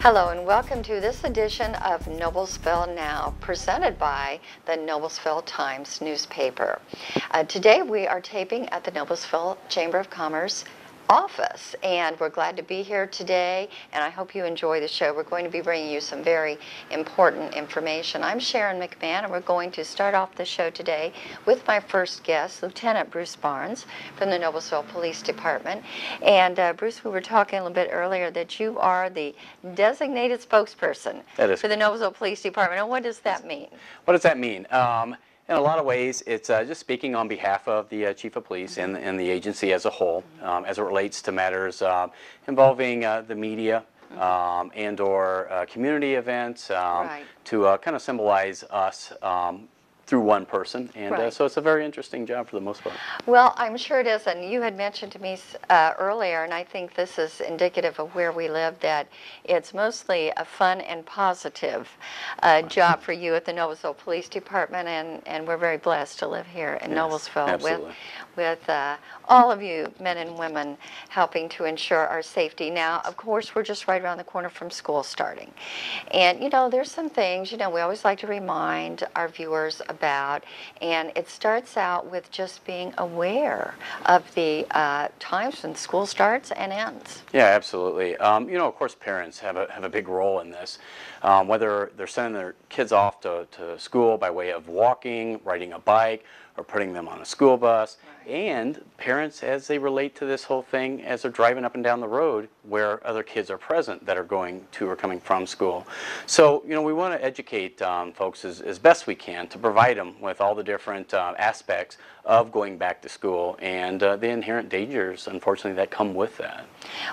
Hello and welcome to this edition of Noblesville Now, presented by the Noblesville Times newspaper. Today we are taping at the Noblesville Chamber of Commerce office, and we're glad to be here today, and I hope you enjoy the show. We're going to be bringing you some very important information. I'm Sharon McMahon, and we're going to start off the show today with my first guest, Lieutenant Bruce Barnes from the Noblesville Police Department. And Bruce, we were talking a little bit earlier that you are the designated spokesperson for the Noblesville Police Department. And what does that mean? What does that mean? In a lot of ways, it's just speaking on behalf of the Chief of Police and the agency as a whole, as it relates to matters involving the media and or community events, to kind of symbolize us through one person, and so it's a very interesting job for the most part. Well, I'm sure it is, and you had mentioned to me earlier, and I think this is indicative of where we live, that it's mostly a fun and positive job for you at the Noblesville Police Department, and we're very blessed to live here in Noblesville with all of you men and women helping to ensure our safety. Now, of course, we're just right around the corner from school starting. And, you know, there's some things, you know, we always like to remind our viewers about, and it starts out with just being aware of the times when school starts and ends. Yeah, absolutely. You know, of course, parents have a big role in this, whether they're sending their kids off to school by way of walking, riding a bike, or putting them on a school bus, and parents as they relate to this whole thing as they're driving up and down the road where other kids are present that are going to or coming from school. So, you know, we want to educate folks as best we can to provide them with all the different aspects of going back to school and the inherent dangers, unfortunately, that come with that.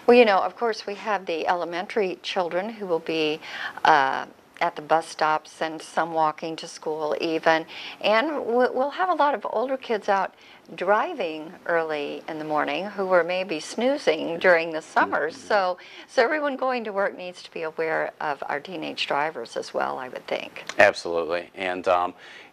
Well, you know, of course, we have the elementary children who will be at the bus stops and some walking to school even. And we'll have a lot of older kids out driving early in the morning who are maybe snoozing during the summers. So everyone going to work needs to be aware of our teenage drivers as well, I would think. Absolutely. And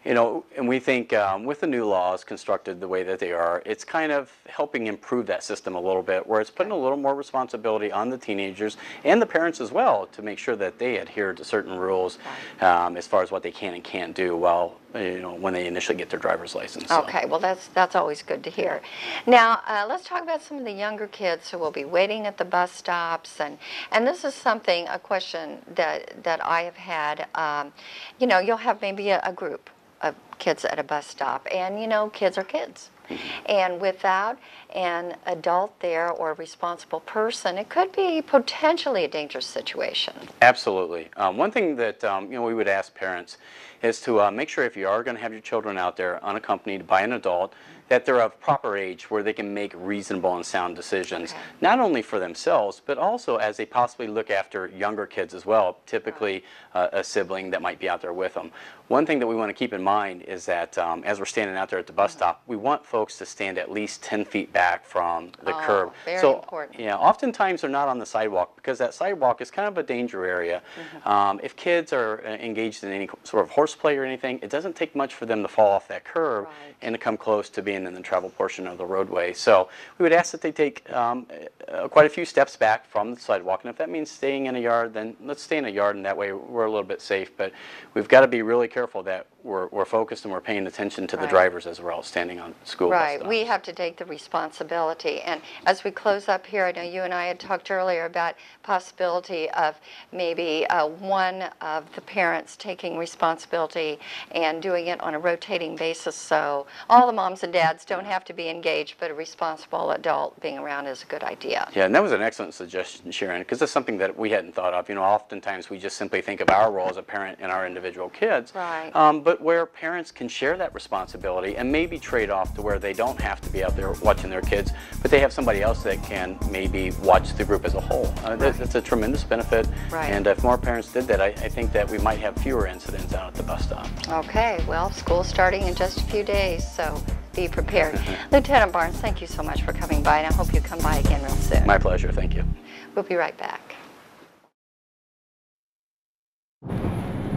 you know, and we think with the new laws constructed the way that they are, it's kind of helping improve that system a little bit, where it's putting a little more responsibility on the teenagers and the parents as well to make sure that they adhere to certain rules as far as what they can and can't do while, you know, when they initially get their driver's license. So. Okay, well that's always good to hear. Now let's talk about some of the younger kids who will be waiting at the bus stops, and this is something, a question that I have had. You know, you'll have maybe a group of kids at a bus stop, and you know, kids are kids. And without an adult there or a responsible person, it could be potentially a dangerous situation. Absolutely. One thing that you know, we would ask parents is to make sure if you are going to have your children out there unaccompanied by an adult, that they're of proper age where they can make reasonable and sound decisions, not only for themselves, but also as they possibly look after younger kids as well, typically a sibling that might be out there with them. One thing that we want to keep in mind is that as we're standing out there at the bus stop, we want folks to stand at least 10 feet back from the curb. Very important. Yeah, oftentimes they're not on the sidewalk because that sidewalk is kind of a danger area. If kids are engaged in any sort of horseplay or anything, it doesn't take much for them to fall off that curb and to come close to being in the travel portion of the roadway. So we would ask that they take quite a few steps back from the sidewalk, and if that means staying in a yard, then let's stay in a yard, and that way we're a little bit safe. But we've got to be really careful that we're focused and we're paying attention to the drivers as well, standing on school bus stops. We have to take the responsibility. And as we close up here, I know you and I had talked earlier about possibility of maybe one of the parents taking responsibility and doing it on a rotating basis, so all the moms and dads don't have to be engaged, but a responsible adult being around is a good idea. Yeah, and that was an excellent suggestion, Sharon, because it's something that we hadn't thought of. You know, oftentimes we just simply think of our role as a parent and our individual kids. But where parents can share that responsibility and maybe trade off to where they don't have to be out there watching their kids, but they have somebody else that can maybe watch the group as a whole. That's a tremendous benefit, and if more parents did that, I think that we might have fewer incidents out at the bus stop. Okay, well, school's starting in just a few days, so be prepared. Lieutenant Barnes, thank you so much for coming by, and I hope you come by again real soon. My pleasure, thank you. We'll be right back.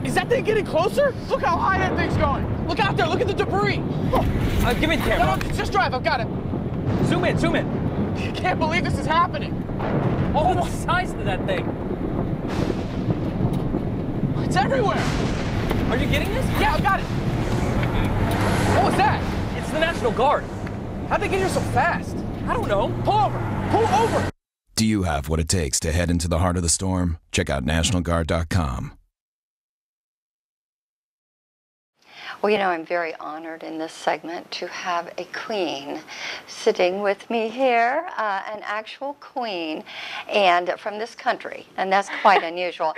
Is that thing getting closer? Look how high that thing's going. Look out there, look at the debris. Give me the camera. No, just drive, I've got it. Zoom in, zoom in. I can't believe this is happening. Oh, what size is that thing? It's everywhere. Are you getting this? Yeah, I got it. What was that? It's the National Guard. How'd they get here so fast? I don't know. Pull over. Pull over. Do you have what it takes to head into the heart of the storm? Check out NationalGuard.com. Well, you know, I'm very honored in this segment to have a queen sitting with me here, an actual queen, and from this country, and that's quite unusual.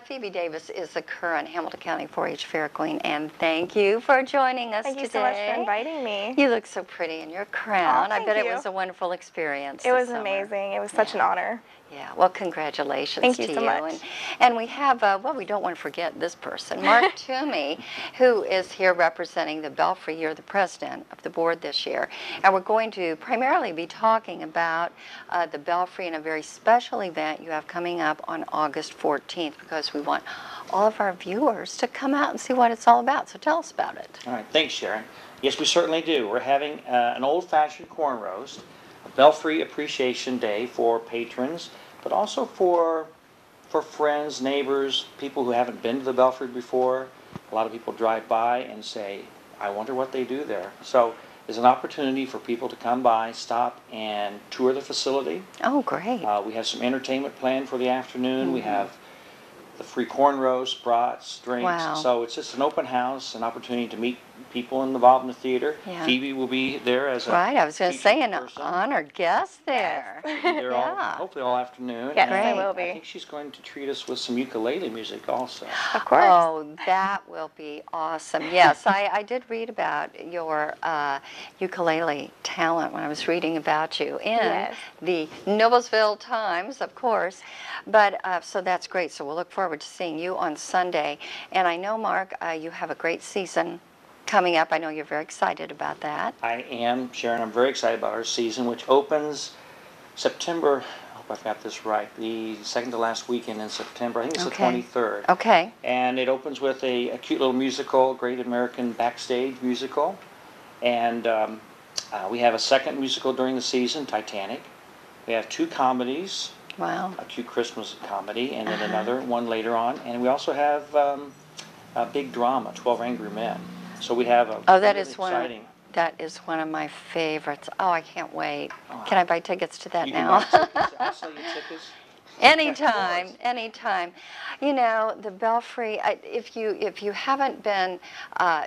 Phoebe Davis is the current Hamilton County 4-H Fair Queen, and thank you for joining us today. Thank you so much for inviting me. You look so pretty in your crown. Oh, I bet thank it you. was a wonderful experience. It was this summer. amazing. It was such an honor. Yeah, well, congratulations Thank to you so much. And we have, well, we don't want to forget this person, Mark Toomey, who is here representing the Belfry. You're the president of the board this year. And we're going to primarily be talking about the Belfry and a very special event you have coming up on August 14th, because we want all of our viewers to come out and see what it's all about. So tell us about it. All right, thanks, Sharon. Yes, we certainly do. We're having an old-fashioned corn roast, a Belfry Appreciation Day for patrons, but also for friends, neighbors, people who haven't been to the Belfry before. A lot of people drive by and say, I wonder what they do there. So there's an opportunity for people to come by, stop, and tour the facility. Oh, great. We have some entertainment planned for the afternoon. We have the free corn roast, brats, drinks. Wow. So it's just an open house, an opportunity to meet people involved in the theater. Yeah. Phoebe will be there as a Right, I was going to featured say an person. honored guest there. She'll be there all, Yeah. hopefully all afternoon. Yes, And I will I be. think she's going to treat us with some ukulele music also. Of course. Oh, that will be awesome. Yes, I did read about your ukulele talent when I was reading about you in Yes. the Noblesville Times, of course. But so that's great. So we'll look forward to seeing you on Sunday. And I know, Mark, you have a great season coming up. I know you're very excited about that. I am, Sharon. I'm very excited about our season, which opens September. I hope I've got this right. The second to last weekend in September. I think it's Okay. the 23rd. Okay. And it opens with a cute little musical, Great American Backstage musical. And we have a second musical during the season, Titanic. We have 2 comedies, Wow. a cute Christmas comedy, and then another one later on. And we also have a big drama, 12 Angry Men. So we have a Oh, that really is one. exciting. That is one of my favorites. Oh, I can't wait. Can I buy tickets to that You can now? buy tickets. I'll sell you tickets. Anytime, Of course. anytime. You know, the Belfry, if you haven't been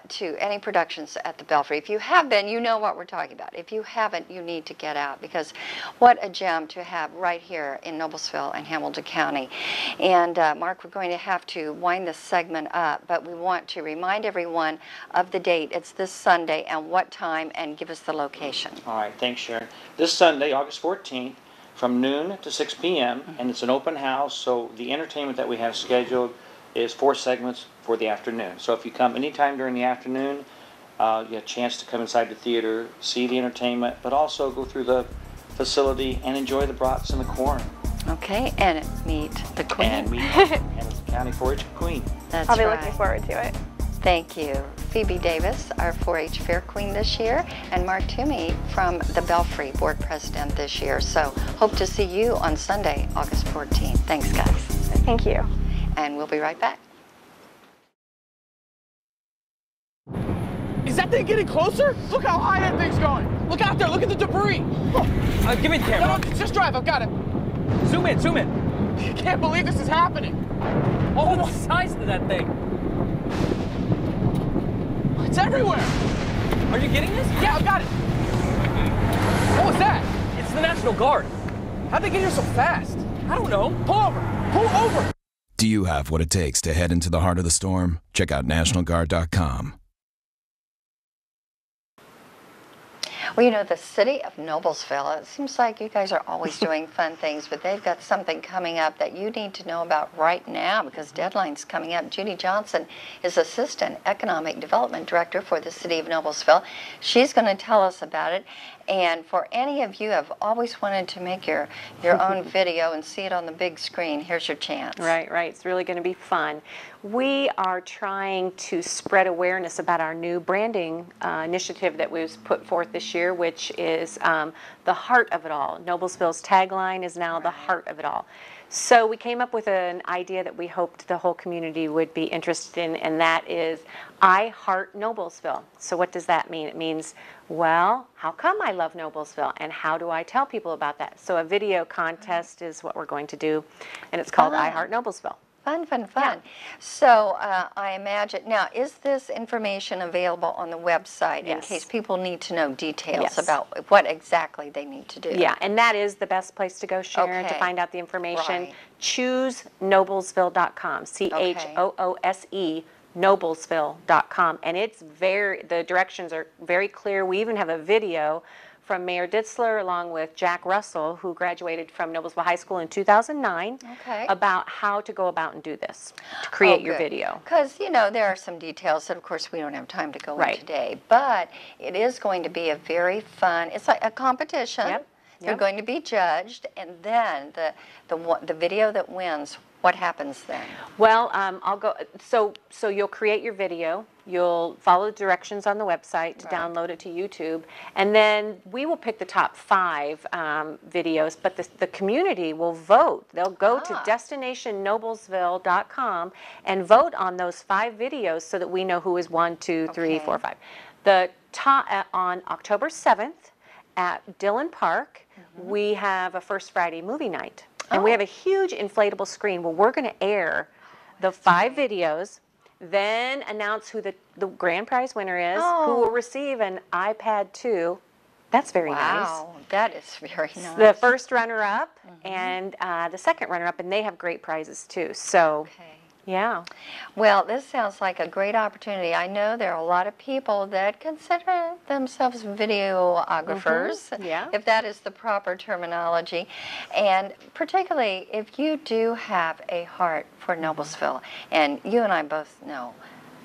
to any productions at the Belfry, if you have been, you know what we're talking about. If you haven't, you need to get out, because what a gem to have right here in Noblesville and Hamilton County. And Mark, we're going to have to wind this segment up, but we want to remind everyone of the date. It's this Sunday, and what time, and give us the location. All right, thanks, Sharon. This Sunday, August 14th, from noon to 6 p.m., and it's an open house, so the entertainment that we have scheduled is 4 segments for the afternoon. So if you come anytime during the afternoon, you have a chance to come inside the theater, see the entertainment, but also go through the facility and enjoy the brats and the corn. Okay, and meet the Queen. And meet Hamilton County 4-H Queen. That's I'll be right. looking forward to it. Thank you. Phoebe Davis, our 4-H Fair Queen this year, and Mark Toomey from the Belfry Board President this year. So hope to see you on Sunday, August 14th. Thanks, guys. Thank you. And we'll be right back. Is that thing getting closer? Look how high that thing's going. Look out there. Look at the debris. Give me the camera. No, just drive. I've got it. Zoom in, zoom in. I can't believe this is happening. Oh, the size of that thing. It's everywhere. Are you getting this? Yeah, I've got it. What was that? It's the National Guard. How'd they get here so fast? I don't know. Pull over. Pull over. Do you have what it takes to head into the heart of the storm? Check out NationalGuard.com. Well, you know, the city of Noblesville, it seems like you guys are always doing fun things, but they've got something coming up that you need to know about right now, because deadline's coming up. Judy Johnson is Assistant Economic Development Director for the city of Noblesville. She's going to tell us about it. And for any of you who have always wanted to make your own video and see it on the big screen, here's your chance. Right. It's really going to be fun. We are trying to spread awareness about our new branding initiative that was put forth this year, which is the heart of it all. Noblesville's tagline is now the heart of it all. So we came up with an idea that we hoped the whole community would be interested in, and that is I Heart Noblesville. So what does that mean? It means, well, how come I love Noblesville, and how do I tell people about that? So a video contest is what we're going to do, and it's called I Heart Noblesville. Fun, fun, fun. So I imagine, now, is this information available on the website in case people need to know details about what exactly they need to do? Yeah, and that is the best place to go, Sharon, to find out the information. Right. Choose Noblesville.com, CHOOSE, Noblesville.com. And it's the directions are very clear. We even have a video from Mayor Ditzler along with Jack Russell, who graduated from Noblesville High School in 2009, about how to go about and do this, to create your video. Because, you know, there are some details that, of course, we don't have time to go into today, but it is going to be a very fun, it's like a competition. You're going to be judged, and then the video that wins, what happens then? Well, I'll go. So you'll create your video. You'll follow the directions on the website to download it to YouTube, and then we will pick the top 5 videos. But the community will vote. They'll go to destinationnoblesville.com and vote on those 5 videos so that we know who is 1, 2, 3, 4, 5. The top on October 7th at Dillon Park, we have a First Friday movie night. And we have a huge inflatable screen. Well, we're going to air the 5 videos, then announce who the grand prize winner is, who will receive an iPad 2. That's very nice. Wow, that is very nice. The first runner-up and the second runner-up, and they have great prizes too. So, yeah. Well, this sounds like a great opportunity. I know there are a lot of people that consider themselves videographers, if that is the proper terminology. And particularly if you do have a heart for Noblesville, and you and I both know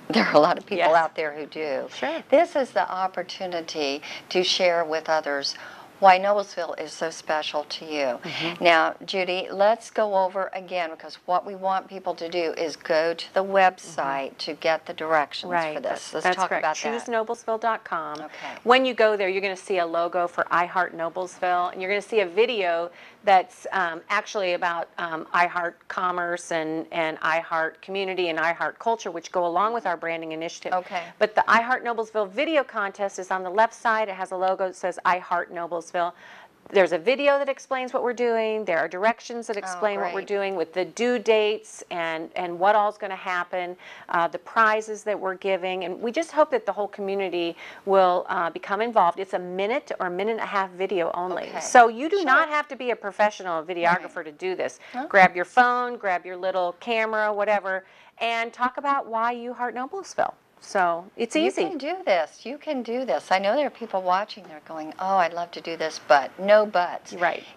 there are a lot of people out there who do. This is the opportunity to share with others why Noblesville is so special to you. Now, Judy, let's go over again, because what we want people to do is go to the website to get the directions for this. Let's talk about that. ChooseNoblesville.com. When you go there, you're going to see a logo for I Heart Noblesville, and you're going to see a video that's actually about I Heart Commerce and I Heart Community and I Heart Culture, which go along with our branding initiative. But the I Heart Noblesville video contest is on the left side. It has a logo that says I Heart Noblesville. There's a video that explains what we're doing. There are directions that explain what we're doing with the due dates and what all's going to happen, the prizes that we're giving. And we just hope that the whole community will become involved. It's a minute or a minute and a half video only. So you do not have to be a professional videographer to do this. Grab your phone, grab your little camera, whatever, and talk about why you heart Noblesville. So it's easy. You can do this. You can do this. I know there are people watching. They're going, oh, I'd love to do this, but no buts.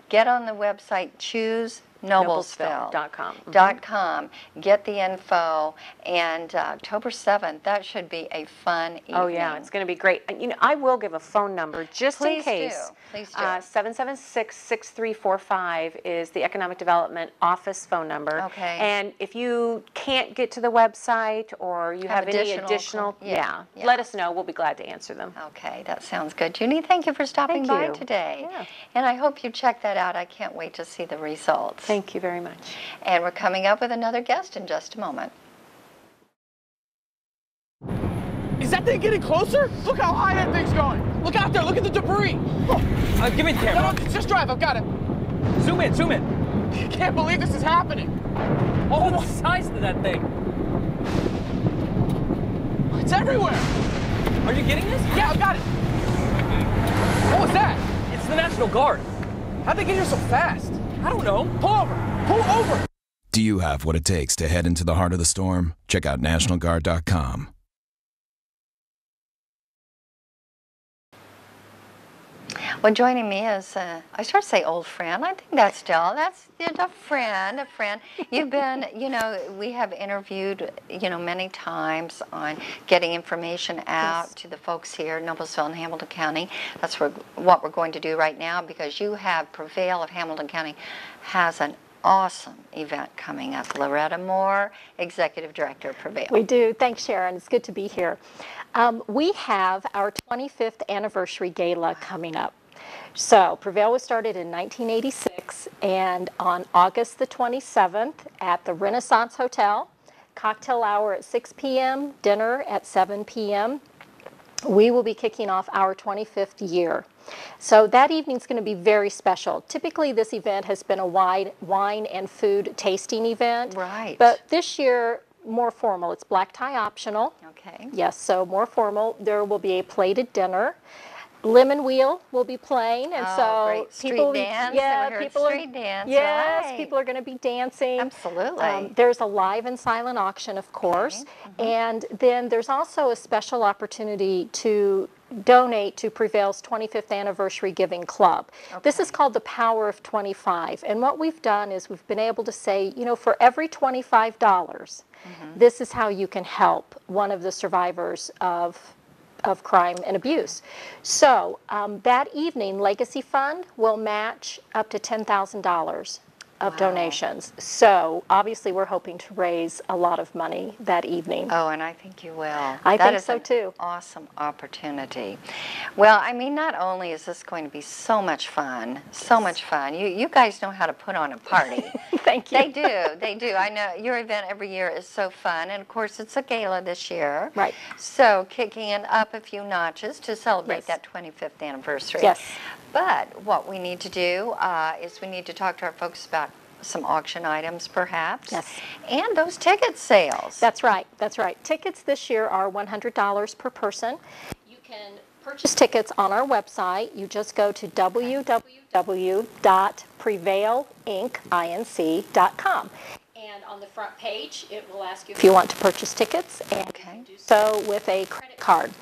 Get on the website, choose Noblesville.com. Get the info, and October 7th, that should be a fun evening. Oh, yeah, it's going to be great. You know, I will give a phone number just in case. Please do. 776-6345 is the Economic Development Office phone number. And if you can't get to the website or you have any additional, let us know. We'll be glad to answer them. Okay, that sounds good. Junie, thank you for stopping by today. And I hope you check that out. I can't wait to see the results. Thank you very much. And we're coming up with another guest in just a moment. Is that thing getting closer? Look how high that thing's going. Look out there. Look at the debris. Give me the camera. No, just drive. I've got it. Zoom in. Zoom in. I can't believe this is happening. Oh, the size of that thing. It's everywhere. Are you getting this? Yeah, I've got it. What was that? It's the National Guard. How'd they get here so fast? I don't know. Pull over. Pull over. Do you have what it takes to head into the heart of the storm? Check out NationalGuard.com. Well, joining me is, I sort of say old friend. I think that's a friend, You've been, you know, we have interviewed, you know, many times on getting information out to the folks here in Noblesville and Hamilton County. That's what we're going to do right now, because you have Prevail of Hamilton County has an awesome event coming up. Loretta Moore, Executive Director of Prevail. We do. Thanks, Sharon. It's good to be here. We have our 25th anniversary gala coming up. So Prevail was started in 1986, And on August the 27th at the Renaissance Hotel, cocktail hour at 6 p.m., dinner at 7 p.m., we will be kicking off our 25th year. So that evening's going to be very special. Typically this event has been a wine and food tasting event. Right. But this year, more formal. It's black tie optional. Okay. Yes, so more formal. There will be a plated dinner. Lemon Wheel will be playing, and so great. Street people, dance. yeah, We heard people street are, dance. yes, Right. people are going to be dancing. Absolutely. There's a live and silent auction, of course, and then there's also a special opportunity to donate to Prevail's 25th Anniversary Giving Club. This is called the Power of 25, and what we've done is we've been able to say, you know, for every $25, this is how you can help one of the survivors of crime and abuse. So that evening, Legacy Fund will match up to $10,000 of donations. So obviously we're hoping to raise a lot of money that evening. Oh, and I think you will. I That think is so an too. Awesome opportunity. Well, I mean, not only is this going to be so much fun, so much fun. You guys know how to put on a party. Thank you. They do, they do. I know your event every year is so fun, and of course it's a gala this year. Right. So kicking it up a few notches to celebrate Yes. that 25th anniversary. Yes. But what we need to do is we need to talk to our folks about some auction items, perhaps. Yes. And those ticket sales. That's right, that's right. Tickets this year are $100 per person. You can purchase tickets on our website. You just go to www.prevailinc.com. And on the front page, it will ask you if you want to purchase tickets, and you can do so with a credit card.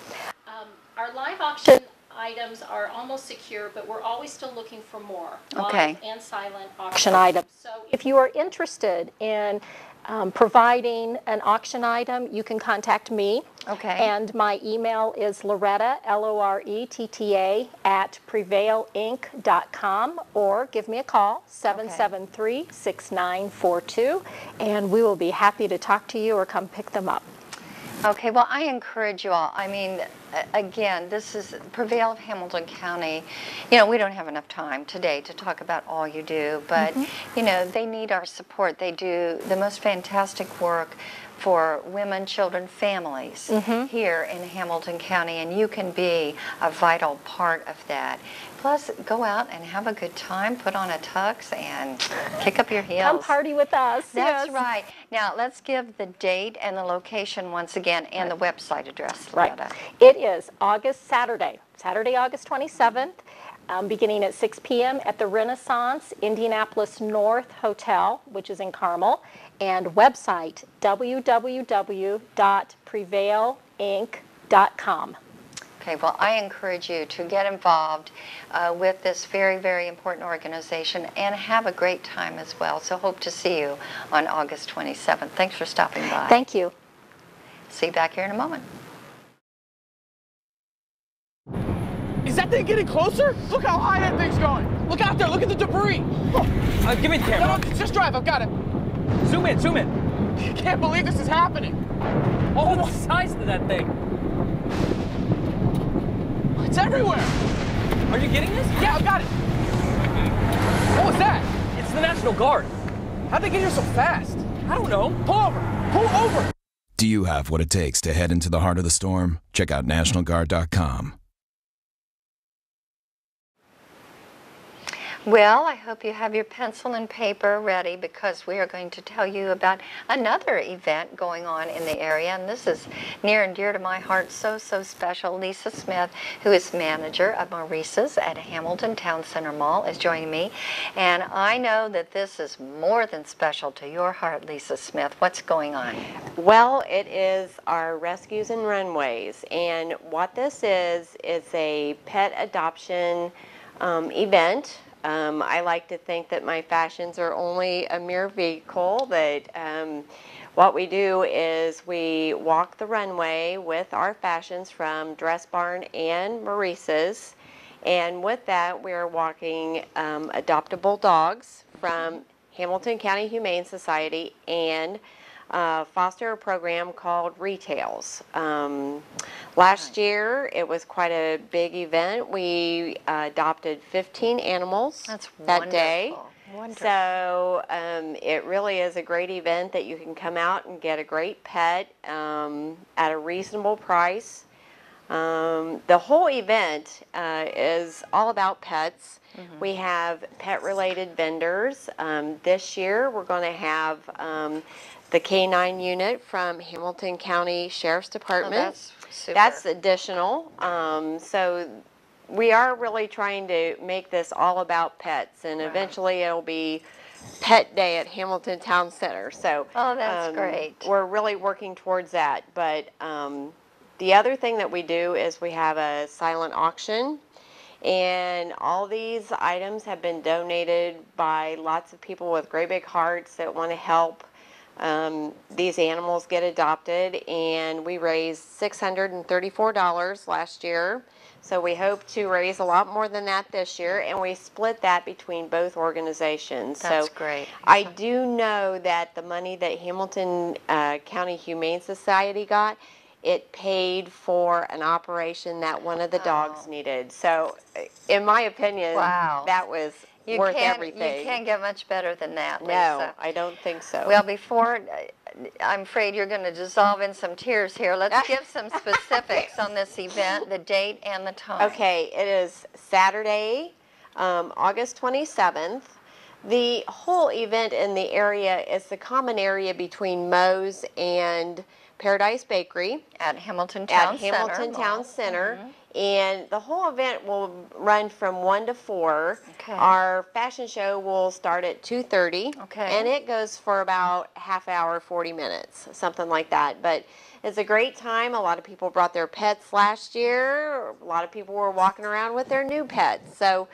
Our live auction items are almost secure, but we're always still looking for more live and silent auction items. So if you are interested in providing an auction item, you can contact me. Okay. And my email is Loretta, Loretta, at prevailinc.com, or give me a call, 773-6942, and we will be happy to talk to you or come pick them up. Okay, well, I encourage you all. I mean, again, this is Prevail of Hamilton County. You know, we don't have enough time today to talk about all you do, but, you know, they need our support. They do the most fantastic work for women, children, families here in Hamilton County, and you can be a vital part of that. Plus, go out and have a good time, put on a tux, and kick up your heels. Come party with us. That's yes. right. Now, let's give the date and the location once again, and the website address, Right. Loretta. It is Saturday, August 27th, beginning at 6 p.m. at the Renaissance Indianapolis North Hotel, which is in Carmel, and website www.prevailinc.com. Okay, well, I encourage you to get involved with this very, very important organization and have a great time as well. So hope to see you on August 27th. Thanks for stopping by. Thank you. See you back here in a moment. Is that thing getting closer? Look how high that thing's going. Look out there, look at the debris. Give me the camera. No, just drive, I've got it. Zoom in, zoom in. I can't believe this is happening. Oh, the size of that thing. It's everywhere. Are you getting this? Yeah, I've got it. What was that? It's the National Guard. How'd they get here so fast? I don't know. Pull over, pull over. Do you have what it takes to head into the heart of the storm? Check out NationalGuard.com. Well, I hope you have your pencil and paper ready, because we are going to tell you about another event going on in the area, and this is near and dear to my heart, so special. Lisa Smith, who is manager of Maurice's at Hamilton Town Center Mall, is joining me, and I know that this is more than special to your heart, Lisa Smith. What's going on? Well, it is our Rescues and Runways, and what this is a pet adoption event. I like to think that my fashions are only a mere vehicle, but what we do is we walk the runway with our fashions from Dress Barn and Maurice's, and with that we're walking adoptable dogs from Hamilton County Humane Society and foster a program called Retails. Last year it was quite a big event. We adopted 15 animals that day. Wonderful. So it really is a great event that you can come out and get a great pet at a reasonable price. The whole event is all about pets. We have pet-related vendors. This year we're going to have the K-9 unit from Hamilton County Sheriff's Department. Oh, that's super. That's additional. So we are really trying to make this all about pets, and eventually it'll be Pet Day at Hamilton Town Center. So oh, that's great. We're really working towards that. But the other thing that we do is we have a silent auction, and all these items have been donated by lots of people with great big hearts that want to help these animals get adopted, and we raised $634 last year. So we hope to raise a lot more than that this year, and we split that between both organizations. That's so great. I do know that the money that Hamilton County Humane Society got, it paid for an operation that one of the dogs needed. So in my opinion, that was worth everything. You can't get much better than that, Lisa. No, I don't think so. Well, before, I'm afraid you're going to dissolve in some tears here. Let's give some specifics on this event, the date and the time. Okay, it is Saturday, August 27th. The whole event in the area is the common area between Moe's and Paradise Bakery at Hamilton Town Center. And the whole event will run from 1 to 4. Okay. Our fashion show will start at 2:30. Okay. And it goes for about half hour, 40 minutes, something like that. But it's a great time. A lot of people brought their pets last year. A lot of people were walking around with their new pets. So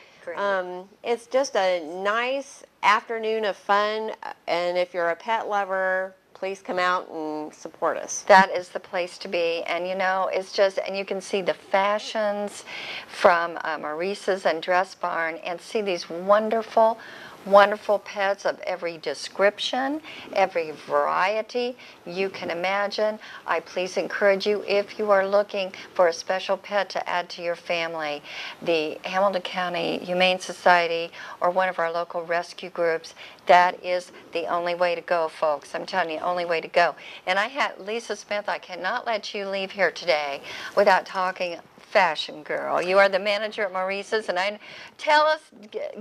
it's just a nice afternoon of fun. And if you're a pet lover, please come out and support us. That is the place to be. And you know, it's just, and you can see the fashions from Maurice's and Dress Barn, and see these wonderful, wonderful pets of every description, every variety you can imagine. I please encourage you, if you are looking for a special pet to add to your family, the Hamilton County Humane Society or one of our local rescue groups, that is the only way to go, folks. I'm telling you, only way to go. And I had Lisa Smith, I cannot let you leave here today without talking fashion girl. You are the manager at Maurice's, and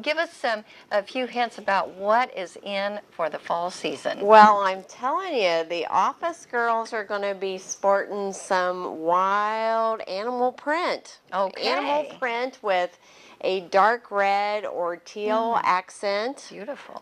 give us a few hints about what is in for the fall season. Well, I'm telling you, the office girls are going to be sporting some wild animal print. Okay. Animal print with a dark red or teal accent. Beautiful.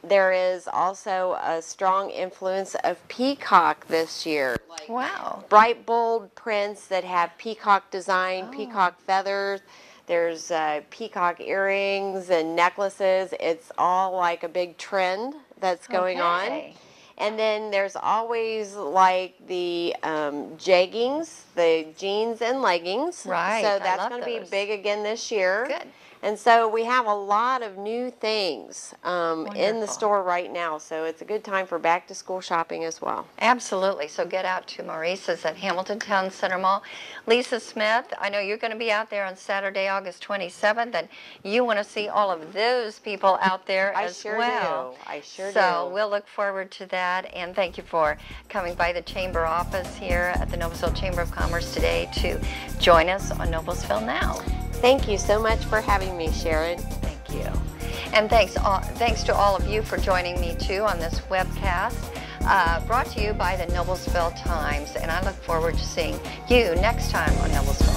There is also a strong influence of peacock this year. Wow. Bright, bold prints that have peacock design, peacock feathers. There's peacock earrings and necklaces. It's all like a big trend that's going on. And then there's always like the jeggings, the jeans and leggings. Right. So that's going to be big again this year. Good. And so we have a lot of new things in the store right now. So it's a good time for back to school shopping as well. Absolutely. So get out to Maurice's at Hamilton Town Center Mall. Lisa Smith, I know you're going to be out there on Saturday, August 27th, and you want to see all of those people out there as well. I sure do. So we'll look forward to that, and thank you for coming by the Chamber office here at the Noblesville Chamber of Commerce today to join us on Noblesville Now. Thank you so much for having me, Sharon. Thank you. And thanks to all of you for joining me too on this webcast, brought to you by the Noblesville Times. And I look forward to seeing you next time on Noblesville.